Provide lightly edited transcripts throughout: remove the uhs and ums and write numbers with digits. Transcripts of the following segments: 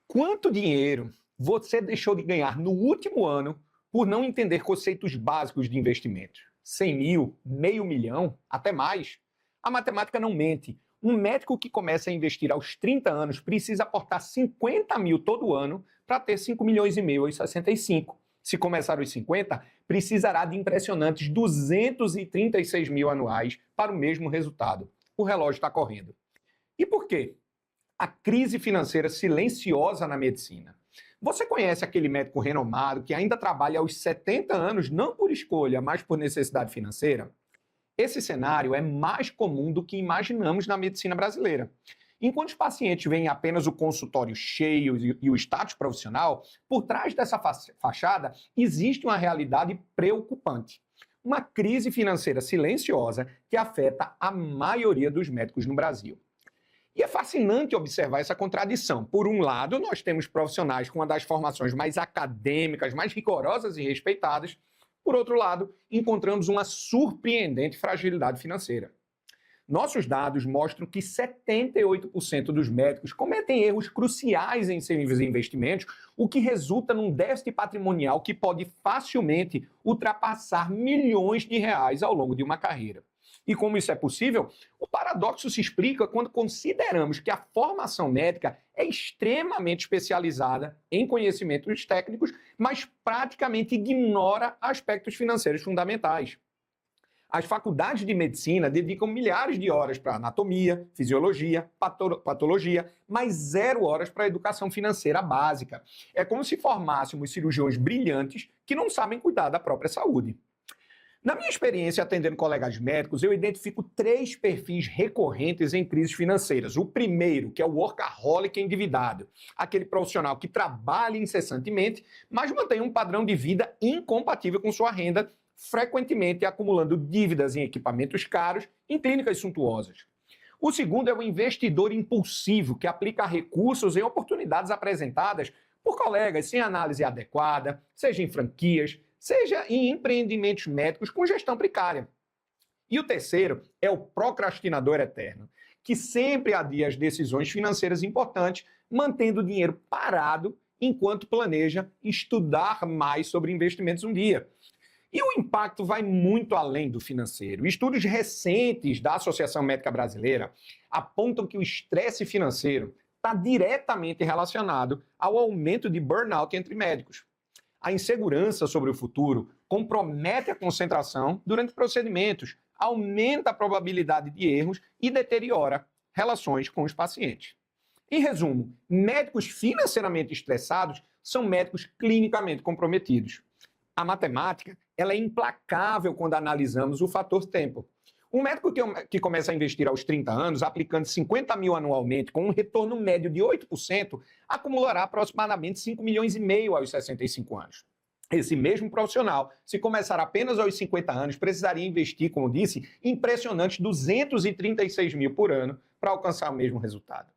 Quanto dinheiro você deixou de ganhar no último ano por não entender conceitos básicos de investimento? 100 mil, meio milhão, até mais? A matemática não mente. Um médico que começa a investir aos 30 anos precisa aportar 50 mil todo ano para ter 5 milhões e meio aos 65. Se começar aos 50, precisará de impressionantes 236 mil anuais para o mesmo resultado. O relógio está correndo. E por quê? A crise financeira silenciosa na medicina. Você conhece aquele médico renomado que ainda trabalha aos 70 anos, não por escolha, mas por necessidade financeira? Esse cenário é mais comum do que imaginamos na medicina brasileira. Enquanto os pacientes veem apenas o consultório cheio e o status profissional, por trás dessa fachada existe uma realidade preocupante. Uma crise financeira silenciosa que afeta a maioria dos médicos no Brasil. E é fascinante observar essa contradição. Por um lado, nós temos profissionais com uma das formações mais acadêmicas, mais rigorosas e respeitadas. Por outro lado, encontramos uma surpreendente fragilidade financeira. Nossos dados mostram que 78% dos médicos cometem erros cruciais em seus investimentos, o que resulta num déficit patrimonial que pode facilmente ultrapassar milhões de reais ao longo de uma carreira. E como isso é possível? O paradoxo se explica quando consideramos que a formação médica é extremamente especializada em conhecimentos técnicos, mas praticamente ignora aspectos financeiros fundamentais. As faculdades de medicina dedicam milhares de horas para anatomia, fisiologia, patologia, mas 0 horas para a educação financeira básica. É como se formássemos cirurgiões brilhantes que não sabem cuidar da própria saúde. Na minha experiência atendendo colegas médicos, eu identifico 3 perfis recorrentes em crises financeiras. O primeiro, que é o workaholic endividado, aquele profissional que trabalha incessantemente, mas mantém um padrão de vida incompatível com sua renda, frequentemente acumulando dívidas em equipamentos caros, em clínicas suntuosas. O segundo é o investidor impulsivo, que aplica recursos em oportunidades apresentadas por colegas sem análise adequada, seja em franquias, seja em empreendimentos médicos com gestão precária. E o terceiro é o procrastinador eterno, que sempre adia as decisões financeiras importantes, mantendo o dinheiro parado enquanto planeja estudar mais sobre investimentos um dia. E o impacto vai muito além do financeiro. Estudos recentes da Associação Médica Brasileira apontam que o estresse financeiro está diretamente relacionado ao aumento de burnout entre médicos. A insegurança sobre o futuro compromete a concentração durante procedimentos, aumenta a probabilidade de erros e deteriora relações com os pacientes. Em resumo, médicos financeiramente estressados são médicos clinicamente comprometidos. A matemática ela é implacável quando analisamos o fator tempo. Um médico que começa a investir aos 30 anos, aplicando 50 mil anualmente, com um retorno médio de 8%, acumulará aproximadamente 5 milhões e meio aos 65 anos. Esse mesmo profissional, se começar apenas aos 50 anos, precisaria investir, como disse, impressionantes 236 mil por ano para alcançar o mesmo resultado.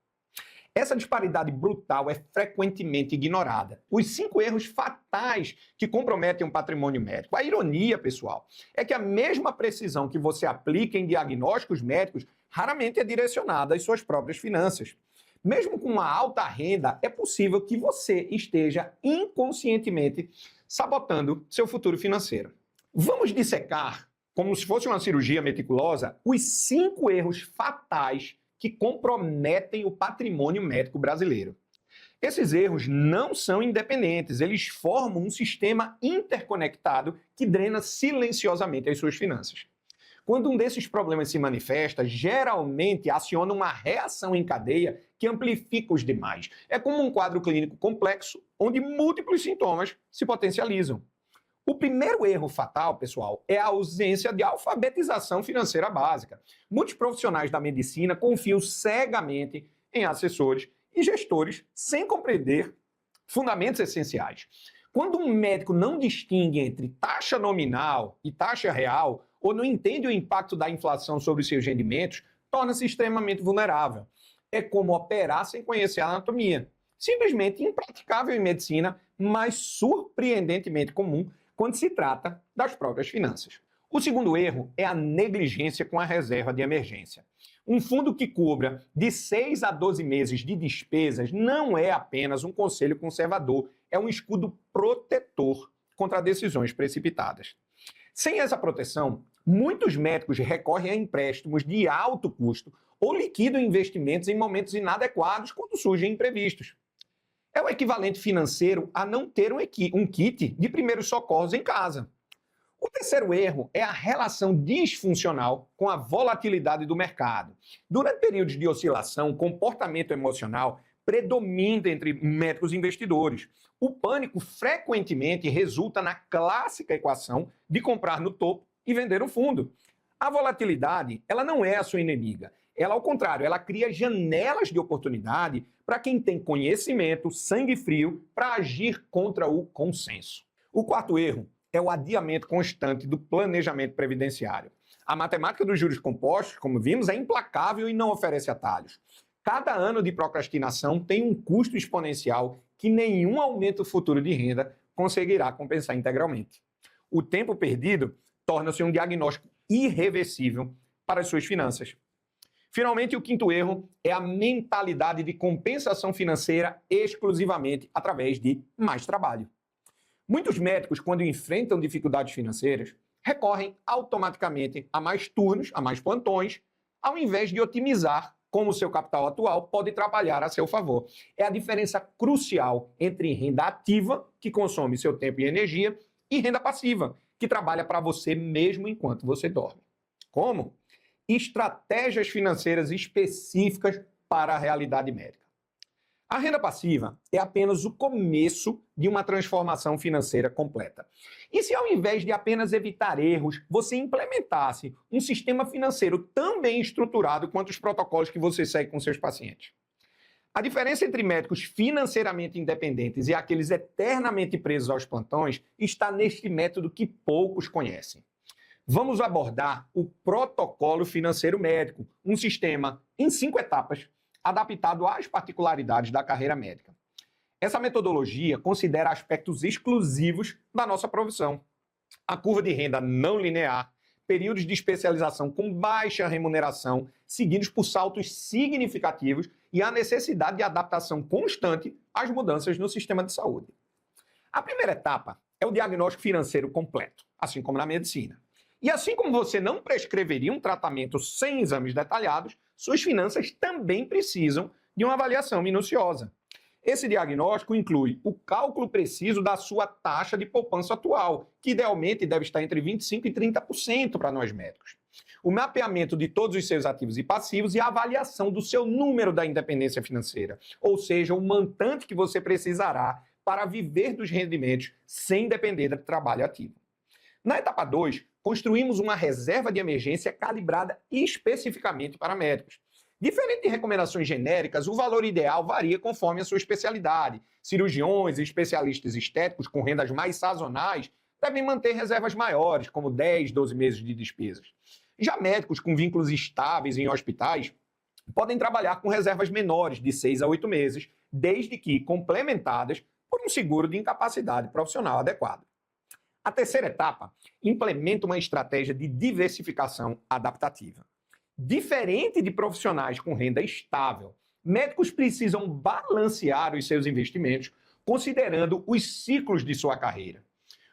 Essa disparidade brutal é frequentemente ignorada. Os 5 erros fatais que comprometem um patrimônio médico. A ironia, pessoal, é que a mesma precisão que você aplica em diagnósticos médicos raramente é direcionada às suas próprias finanças. Mesmo com uma alta renda, é possível que você esteja inconscientemente sabotando seu futuro financeiro. Vamos dissecar, como se fosse uma cirurgia meticulosa, os 5 erros fatais que comprometem o patrimônio médico brasileiro. Esses erros não são independentes, eles formam um sistema interconectado que drena silenciosamente as suas finanças. Quando um desses problemas se manifesta, geralmente aciona uma reação em cadeia que amplifica os demais. É como um quadro clínico complexo, onde múltiplos sintomas se potencializam. O primeiro erro fatal, pessoal, é a ausência de alfabetização financeira básica. Muitos profissionais da medicina confiam cegamente em assessores e gestores sem compreender fundamentos essenciais. Quando um médico não distingue entre taxa nominal e taxa real, ou não entende o impacto da inflação sobre os seus rendimentos, torna-se extremamente vulnerável. É como operar sem conhecer a anatomia. Simplesmente impraticável em medicina, mas surpreendentemente comum quando se trata das próprias finanças. O segundo erro é a negligência com a reserva de emergência. Um fundo que cubra de 6 a 12 meses de despesas não é apenas um conselho conservador, é um escudo protetor contra decisões precipitadas. Sem essa proteção, muitos médicos recorrem a empréstimos de alto custo ou liquidam investimentos em momentos inadequados quando surgem imprevistos. É o equivalente financeiro a não ter um kit de primeiros socorros em casa. O terceiro erro é a relação disfuncional com a volatilidade do mercado. Durante períodos de oscilação, o comportamento emocional predomina entre médicos e investidores. O pânico frequentemente resulta na clássica equação de comprar no topo e vender no fundo. A volatilidade, ela não é a sua inimiga. Ela, ao contrário, ela cria janelas de oportunidade para quem tem conhecimento, sangue frio, para agir contra o consenso. O quarto erro é o adiamento constante do planejamento previdenciário. A matemática dos juros compostos, como vimos, é implacável e não oferece atalhos. Cada ano de procrastinação tem um custo exponencial que nenhum aumento futuro de renda conseguirá compensar integralmente. O tempo perdido torna-se um diagnóstico irreversível para as suas finanças. Finalmente, o quinto erro é a mentalidade de compensação financeira exclusivamente através de mais trabalho. Muitos médicos, quando enfrentam dificuldades financeiras, recorrem automaticamente a mais turnos, a mais plantões, ao invés de otimizar como o seu capital atual pode trabalhar a seu favor. É a diferença crucial entre renda ativa, que consome seu tempo e energia, e renda passiva, que trabalha para você mesmo enquanto você dorme. Como? Estratégias financeiras específicas para a realidade médica. A renda passiva é apenas o começo de uma transformação financeira completa. E se ao invés de apenas evitar erros, você implementasse um sistema financeiro tão bem estruturado quanto os protocolos que você segue com seus pacientes? A diferença entre médicos financeiramente independentes e aqueles eternamente presos aos plantões está neste método que poucos conhecem. Vamos abordar o protocolo financeiro médico, um sistema em 5 etapas, adaptado às particularidades da carreira médica. Essa metodologia considera aspectos exclusivos da nossa profissão. A curva de renda não linear, períodos de especialização com baixa remuneração, seguidos por saltos significativos e a necessidade de adaptação constante às mudanças no sistema de saúde. A primeira etapa é o diagnóstico financeiro completo, assim como na medicina. E assim como você não prescreveria um tratamento sem exames detalhados, suas finanças também precisam de uma avaliação minuciosa. Esse diagnóstico inclui o cálculo preciso da sua taxa de poupança atual, que idealmente deve estar entre 25% e 30% para nós médicos. O mapeamento de todos os seus ativos e passivos e a avaliação do seu número da independência financeira, ou seja, o montante que você precisará para viver dos rendimentos sem depender do trabalho ativo. Na etapa 2, construímos uma reserva de emergência calibrada especificamente para médicos. Diferente de recomendações genéricas, o valor ideal varia conforme a sua especialidade. Cirurgiões e especialistas estéticos com rendas mais sazonais devem manter reservas maiores, como 10, 12 meses de despesas. Já médicos com vínculos estáveis em hospitais podem trabalhar com reservas menores, de 6 a 8 meses, desde que complementadas por um seguro de incapacidade profissional adequado. A terceira etapa implementa uma estratégia de diversificação adaptativa. Diferente de profissionais com renda estável, médicos precisam balancear os seus investimentos considerando os ciclos de sua carreira.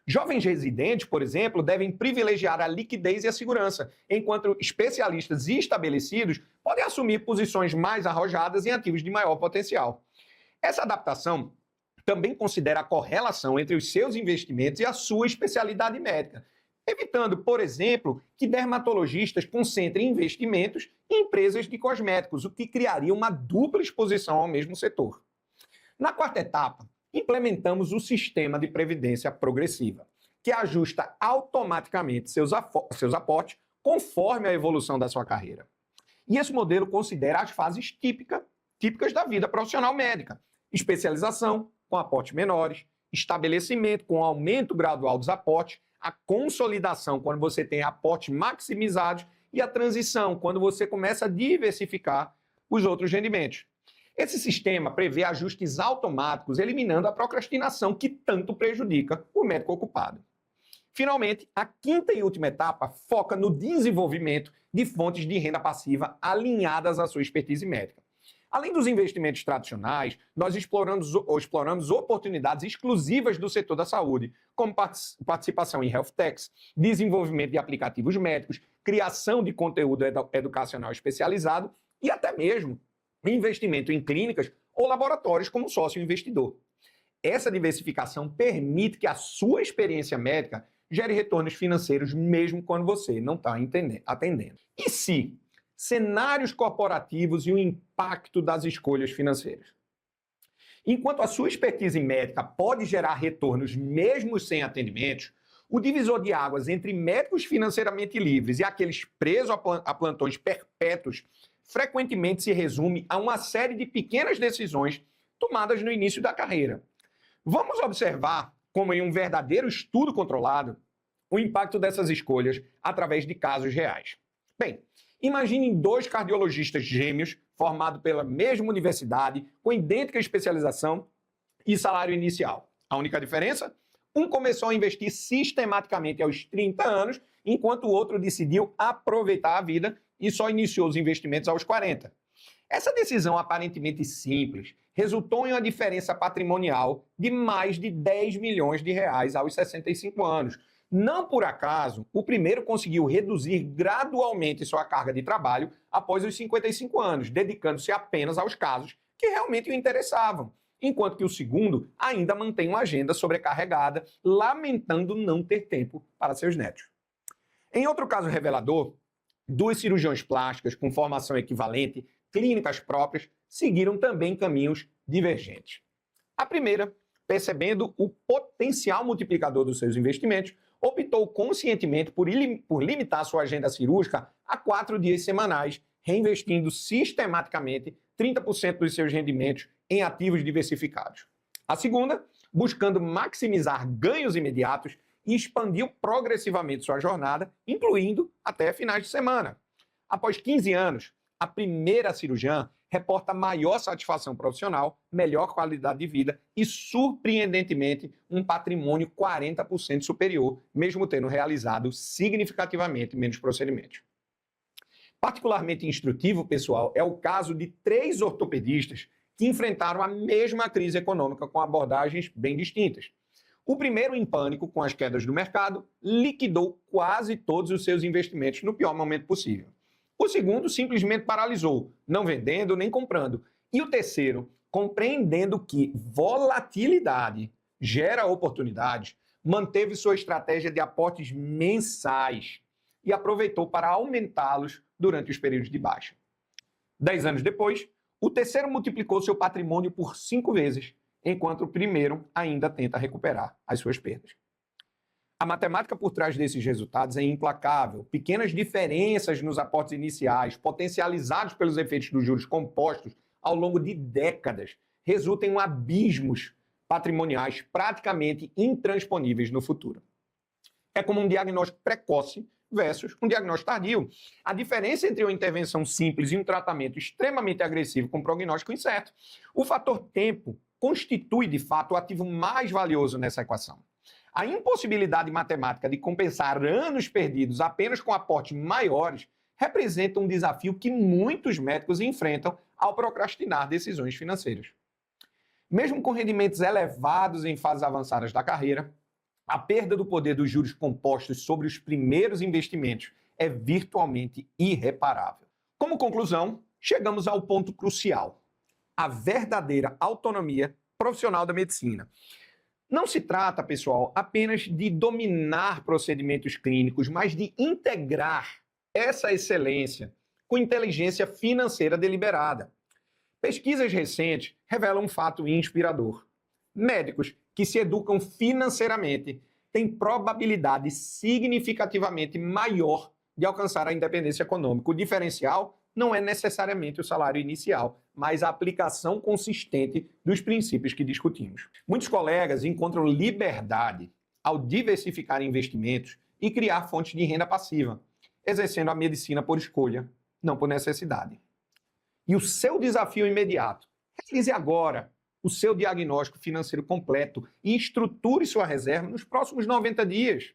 Jovens residentes, por exemplo, devem privilegiar a liquidez e a segurança, enquanto especialistas estabelecidos podem assumir posições mais arrojadas em ativos de maior potencial. Essa adaptação também considera a correlação entre os seus investimentos e a sua especialidade médica, evitando, por exemplo, que dermatologistas concentrem investimentos em empresas de cosméticos, o que criaria uma dupla exposição ao mesmo setor. Na quarta etapa, implementamos o sistema de previdência progressiva, que ajusta automaticamente seus aportes conforme a evolução da sua carreira. E esse modelo considera as fases típicas da vida profissional médica: especialização, com aportes menores, estabelecimento com aumento gradual dos aportes, a consolidação, quando você tem aportes maximizados, e a transição, quando você começa a diversificar os outros rendimentos. Esse sistema prevê ajustes automáticos, eliminando a procrastinação que tanto prejudica o médico ocupado. Finalmente, a quinta e última etapa foca no desenvolvimento de fontes de renda passiva alinhadas à sua expertise médica. Além dos investimentos tradicionais, nós exploramos oportunidades exclusivas do setor da saúde, como participação em health techs, desenvolvimento de aplicativos médicos, criação de conteúdo educacional especializado e até mesmo investimento em clínicas ou laboratórios como sócio investidor. Essa diversificação permite que a sua experiência médica gere retornos financeiros mesmo quando você não está atendendo. E se cenários corporativos e o impacto das escolhas financeiras? Enquanto a sua expertise médica pode gerar retornos mesmo sem atendimentos, o divisor de águas entre médicos financeiramente livres e aqueles presos a plantões perpétuos frequentemente se resume a uma série de pequenas decisões tomadas no início da carreira. Vamos observar, como em um verdadeiro estudo controlado, o impacto dessas escolhas através de casos reais. Bem, imagine dois cardiologistas gêmeos formados pela mesma universidade, com idêntica especialização e salário inicial. A única diferença? Um começou a investir sistematicamente aos 30 anos, enquanto o outro decidiu aproveitar a vida e só iniciou os investimentos aos 40. Essa decisão aparentemente simples resultou em uma diferença patrimonial de mais de 10 milhões de reais aos 65 anos. Não por acaso, o primeiro conseguiu reduzir gradualmente sua carga de trabalho após os 55 anos, dedicando-se apenas aos casos que realmente o interessavam, enquanto que o segundo ainda mantém uma agenda sobrecarregada, lamentando não ter tempo para seus netos. Em outro caso revelador, duas cirurgiões plásticas com formação equivalente, clínicas próprias, seguiram também caminhos divergentes. A primeira, percebendo o potencial multiplicador dos seus investimentos, optou conscientemente por limitar sua agenda cirúrgica a 4 dias semanais, reinvestindo sistematicamente 30% dos seus rendimentos em ativos diversificados. A segunda, buscando maximizar ganhos imediatos, e expandiu progressivamente sua jornada, incluindo até finais de semana. Após 15 anos, a primeira cirurgiã reporta maior satisfação profissional, melhor qualidade de vida e, surpreendentemente, um patrimônio 40% superior, mesmo tendo realizado significativamente menos procedimentos. Particularmente instrutivo, pessoal, é o caso de 3 ortopedistas que enfrentaram a mesma crise econômica com abordagens bem distintas. O primeiro, em pânico com as quedas do mercado, liquidou quase todos os seus investimentos no pior momento possível. O segundo simplesmente paralisou, não vendendo nem comprando. E o terceiro, compreendendo que volatilidade gera oportunidades, manteve sua estratégia de aportes mensais e aproveitou para aumentá-los durante os períodos de baixa. 10 anos depois, o terceiro multiplicou seu patrimônio por 5 vezes, enquanto o primeiro ainda tenta recuperar as suas perdas. A matemática por trás desses resultados é implacável. Pequenas diferenças nos aportes iniciais, potencializados pelos efeitos dos juros compostos ao longo de décadas, resultam em abismos patrimoniais praticamente intransponíveis no futuro. É como um diagnóstico precoce versus um diagnóstico tardio. A diferença entre uma intervenção simples e um tratamento extremamente agressivo com prognóstico incerto. O fator tempo constitui, de fato, o ativo mais valioso nessa equação. A impossibilidade matemática de compensar anos perdidos apenas com aportes maiores representa um desafio que muitos médicos enfrentam ao procrastinar decisões financeiras. Mesmo com rendimentos elevados em fases avançadas da carreira, a perda do poder dos juros compostos sobre os primeiros investimentos é virtualmente irreparável. Como conclusão, chegamos ao ponto crucial: a verdadeira autonomia profissional da medicina. Não se trata, pessoal, apenas de dominar procedimentos clínicos, mas de integrar essa excelência com inteligência financeira deliberada. Pesquisas recentes revelam um fato inspirador. Médicos que se educam financeiramente têm probabilidade significativamente maior de alcançar a independência econômica. O diferencial não é necessariamente o salário inicial, mas a aplicação consistente dos princípios que discutimos. Muitos colegas encontram liberdade ao diversificar investimentos e criar fontes de renda passiva, exercendo a medicina por escolha, não por necessidade. E o seu desafio imediato: realize agora o seu diagnóstico financeiro completo e estruture sua reserva nos próximos 90 dias.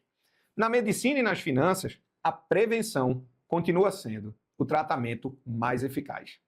Na medicina e nas finanças, a prevenção continua sendo o tratamento mais eficaz.